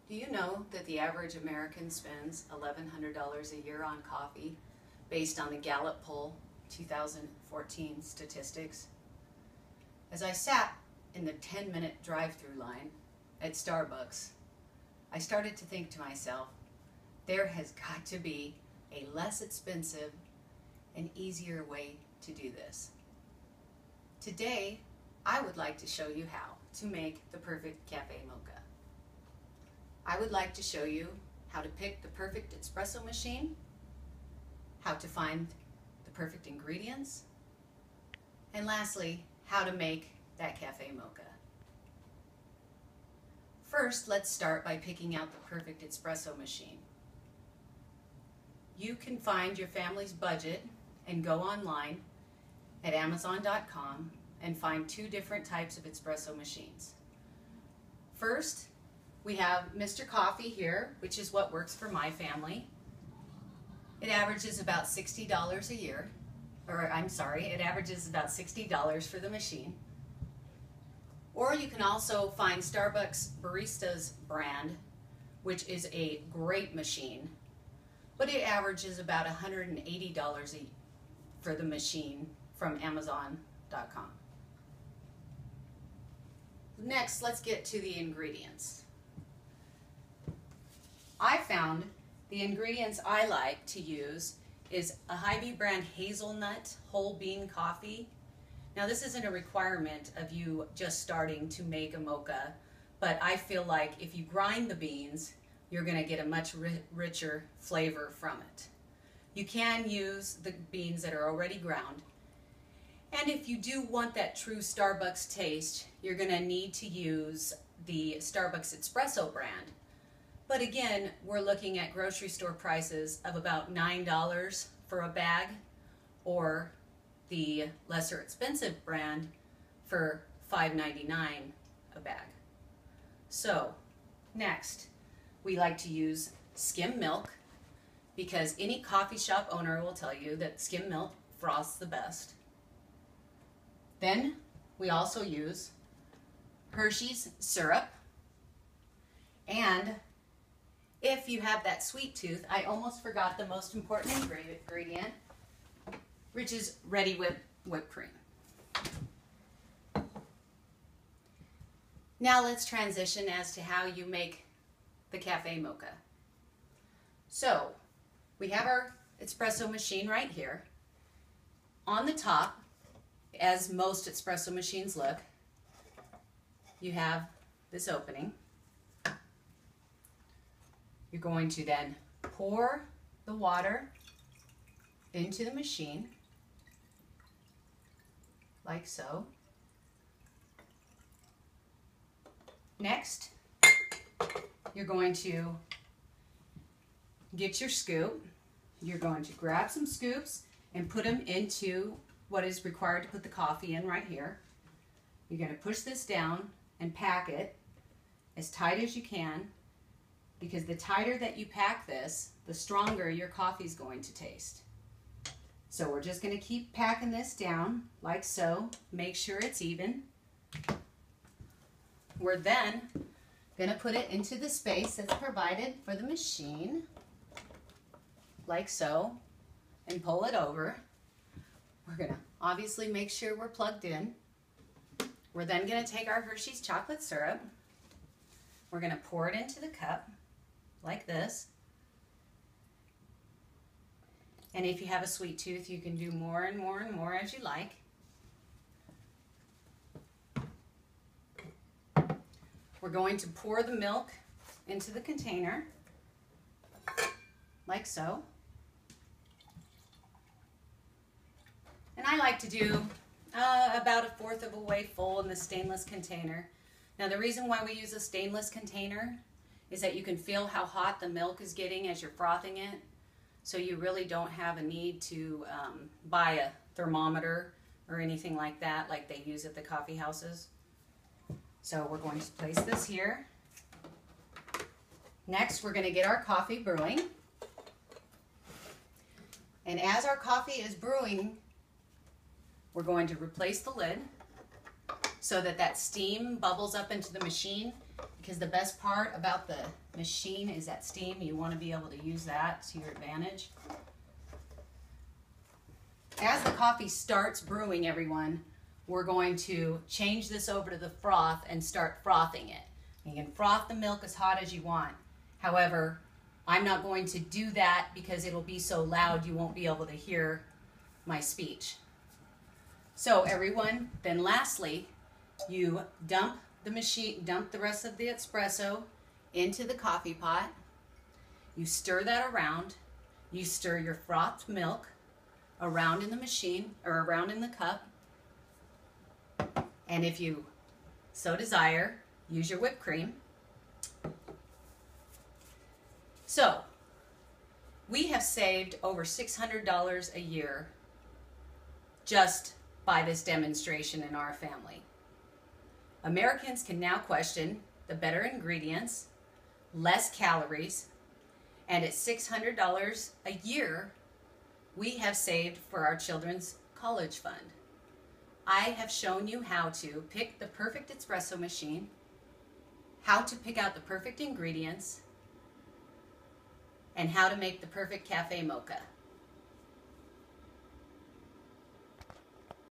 Do you know that the average American spends $1,100 a year on coffee based on the Gallup poll 2014 statistics? As I sat in the 10-minute drive-through line at Starbucks, I started to think to myself, there has got to be a less expensive and easier way to do this. Today, I would like to show you how to make the perfect cafe mocha. I would like to show you how to pick the perfect espresso machine, how to find the perfect ingredients, and lastly, how to make that cafe mocha. First, let's start by picking out the perfect espresso machine. You can find your family's budget and go online at Amazon.com and find two different types of espresso machines. First, we have Mr. Coffee here, which is what works for my family. It averages about $60 a year, it averages about $60 for the machine. Or you can also find Starbucks Barista's brand, which is a great machine, but it averages about $180 for the machine from Amazon.com. Next, let's get to the ingredients. I found the ingredients I like to use is a Hy-Vee brand hazelnut whole bean coffee. Now this isn't a requirement of you just starting to make a mocha, but I feel like if you grind the beans, you're going to get a much richer flavor from it. You can use the beans that are already ground. And if you do want that true Starbucks taste, you're going to need to use the Starbucks Espresso brand. But again, we're looking at grocery store prices of about $9 for a bag, or the lesser expensive brand for $5.99 a bag. So next, we like to use skim milk, because any coffee shop owner will tell you that skim milk froths the best. Then we also use Hershey's syrup, and if you have that sweet tooth, I almost forgot the most important ingredient, which is ready whipped cream. Now let's transition as to how you make the cafe mocha. So we have our espresso machine right here. On the top, as most espresso machines look, you have this opening. You're going to then pour the water into the machine, like so. Next, you're going to get your scoop. You're going to grab some scoops and put them into what is required to put the coffee in right here. You're going to push this down and pack it as tight as you can, because the tighter that you pack this, the stronger your coffee is going to taste. So we're just going to keep packing this down like so. Make sure it's even. We're then going to put it into the space that's provided for the machine, like so, and pull it over. We're going to obviously make sure we're plugged in. We're then going to take our Hershey's chocolate syrup. We're going to pour it into the cup, like this. And if you have a sweet tooth, you can do more and more and more as you like. We're going to pour the milk into the container, like so. And I like to do about 1/4 of a way full in the stainless container. Now the reason why we use a stainless container is that you can feel how hot the milk is getting as you're frothing it. So you really don't have a need to buy a thermometer or anything like that like they use at the coffee houses. So we're going to place this here. Next, we're going to get our coffee brewing. And as our coffee is brewing, we're going to replace the lid so that that steam bubbles up into the machine, because the best part about the machine is that steam. You want to be able to use that to your advantage. As the coffee starts brewing, everyone, we're going to change this over to the froth and start frothing it. You can froth the milk as hot as you want. However, I'm not going to do that because it'll be so loud you won't be able to hear my speech. So everyone, then lastly, you dump the rest of the espresso into the coffee pot. You stir that around. You stir your frothed milk around in the machine or around in the cup. And if you so desire, use your whipped cream. So, we have saved over $600 a year just by this demonstration in our family. Americans can now question the better ingredients, less calories, and at $600 a year, we have saved for our children's college fund. I have shown you how to pick the perfect espresso machine, how to pick out the perfect ingredients, and how to make the perfect cafe mocha.